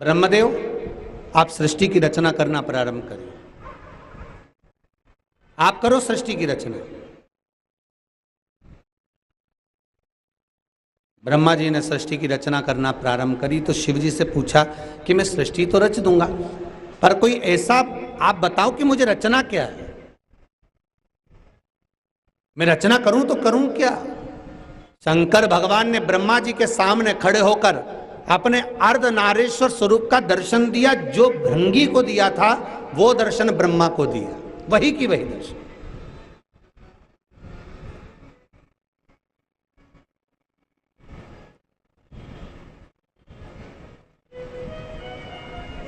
ब्रह्मदेव आप सृष्टि की रचना करना प्रारंभ करिए, आप करो सृष्टि की रचना। ब्रह्मा जी ने सृष्टि की रचना करना प्रारंभ करी तो शिव जी से पूछा कि मैं सृष्टि तो रच दूंगा, पर कोई ऐसा आप बताओ कि मुझे रचना क्या है, मैं रचना करूं तो करूं क्या। शंकर भगवान ने ब्रह्मा जी के सामने खड़े होकर अपने अर्धनारेश्वर स्वरूप का दर्शन दिया। जो भृंगी को दिया था वो दर्शन ब्रह्मा को दिया, वही की वही दर्शन।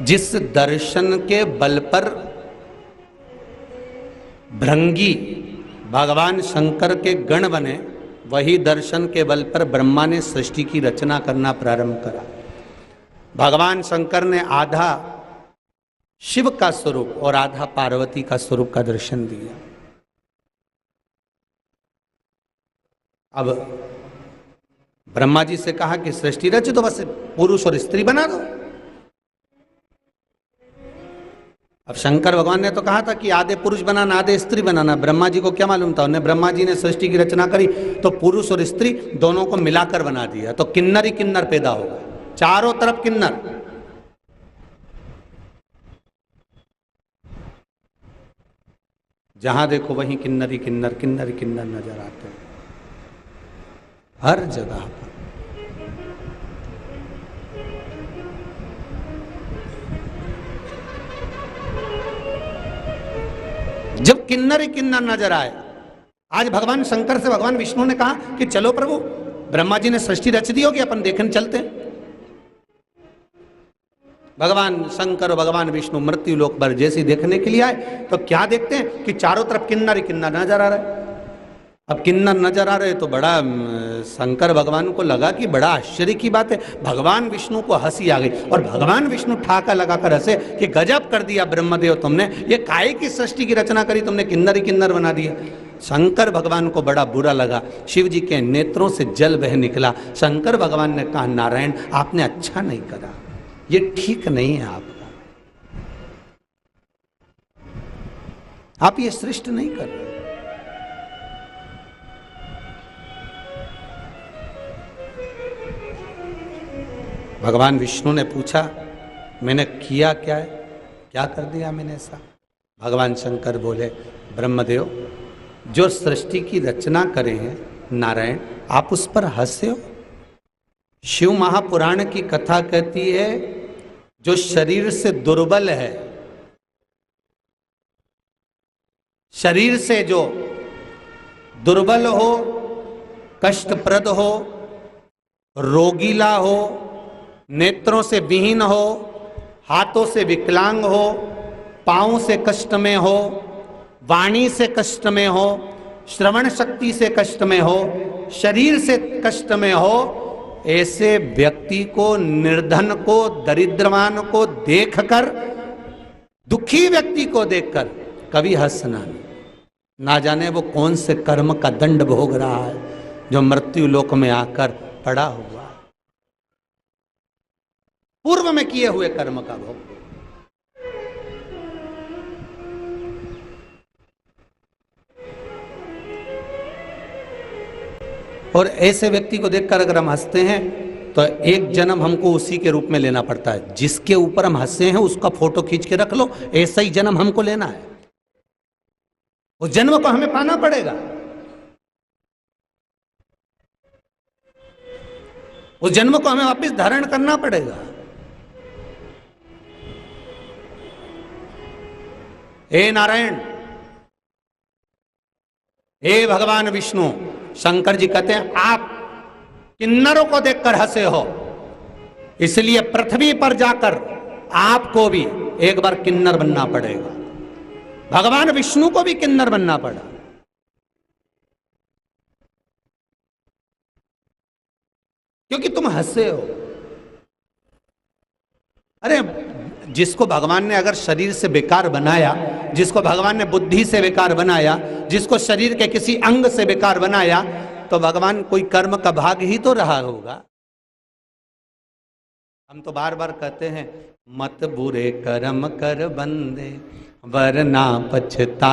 जिस दर्शन के बल पर भृंगी भगवान शंकर के गण बने, वही दर्शन के बल पर ब्रह्मा ने सृष्टि की रचना करना प्रारंभ करा। भगवान शंकर ने आधा शिव का स्वरूप और आधा पार्वती का स्वरूप का दर्शन दिया। अब ब्रह्मा जी से कहा कि सृष्टि रच दो, बस पुरुष और स्त्री बना दो। अब शंकर भगवान ने तो कहा था कि आधे पुरुष बनाना आधे स्त्री बनाना, ब्रह्मा जी को क्या मालूम था। उन्हें ब्रह्मा जी ने सृष्टि की रचना करी तो पुरुष और स्त्री दोनों को मिलाकर बना दिया, तो किन्नर ही किन्नर पैदा होगा, चारों तरफ किन्नर। जहां देखो वहीं किन्नर ही किन्नर, किन्नर ही किन्नर नजर आते हैं हर जगह पर। जब किन्नर ही किन्नर नजर आए, आज भगवान शंकर से भगवान विष्णु ने कहा कि चलो प्रभु, ब्रह्मा जी ने सृष्टि रच दी होगी, अपन देखने चलते हैं। भगवान शंकर और भगवान विष्णु मृत्यु लोक पर जैसे देखने के लिए आए तो क्या देखते हैं कि चारों तरफ किन्नर ही किन्नर नजर आ रहा है। अब किन्नर नजर आ रहे तो बड़ा शंकर भगवान को लगा कि बड़ा आश्चर्य की बात है। भगवान विष्णु को हंसी आ गई और भगवान विष्णु ठाका लगाकर हंसे कि गजब कर दिया ब्रह्मदेव तुमने, ये काहे की सृष्टि की रचना करी तुमने, किन्नर ही किन्नर बना दिया। शंकर भगवान को बड़ा बुरा लगा, शिव जी के नेत्रों से जल बह निकला। शंकर भगवान ने कहा नारायण आपने अच्छा नहीं करा, ये ठीक नहीं है आपका, आप ये सृष्टि नहीं कर रहे। भगवान विष्णु ने पूछा मैंने किया क्या है, क्या कर दिया मैंने ऐसा। भगवान शंकर बोले ब्रह्मदेव जो सृष्टि की रचना करे हैं नारायण आप उस पर हंसे हो। शिव महापुराण की कथा कहती है जो शरीर से दुर्बल है, शरीर से जो दुर्बल हो, कष्टप्रद हो, रोगीला हो, नेत्रों से विहीन हो, हाथों से विकलांग हो, पांवों से कष्ट में हो, वाणी से कष्ट में हो, श्रवण शक्ति से कष्ट में हो, शरीर से कष्ट में हो, ऐसे व्यक्ति को, निर्धन को, दरिद्रवान को देखकर, दुखी व्यक्ति को देखकर कभी हंसना नहीं। ना जाने वो कौन से कर्म का दंड भोग रहा है जो मृत्यु लोक में आकर पड़ा हुआ, पूर्व में किए हुए कर्म का भोग। और ऐसे व्यक्ति को देखकर अगर हम हंसते हैं तो एक जन्म हमको उसी के रूप में लेना पड़ता है। जिसके ऊपर हम हंसे हैं उसका फोटो खींच के रख लो, ऐसा ही जन्म हमको लेना है, उस जन्म को हमें पाना पड़ेगा, उस जन्म को हमें वापस धारण करना पड़ेगा। हे नारायण, हे भगवान विष्णु, शंकर जी कहते हैं आप किन्नरों को देखकर हंसे हो, इसलिए पृथ्वी पर जाकर आपको भी एक बार किन्नर बनना पड़ेगा। भगवान विष्णु को भी किन्नर बनना पड़ा, क्योंकि तुम हंसे हो। अरे जिसको भगवान ने अगर शरीर से बेकार बनाया, जिसको भगवान ने बुद्धि से बेकार बनाया, जिसको शरीर के किसी अंग से बेकार बनाया, तो भगवान कोई कर्म का भाग ही तो रहा होगा। हम तो बार बार कहते हैं, मत बुरे कर्म कर बंदे वरना पछता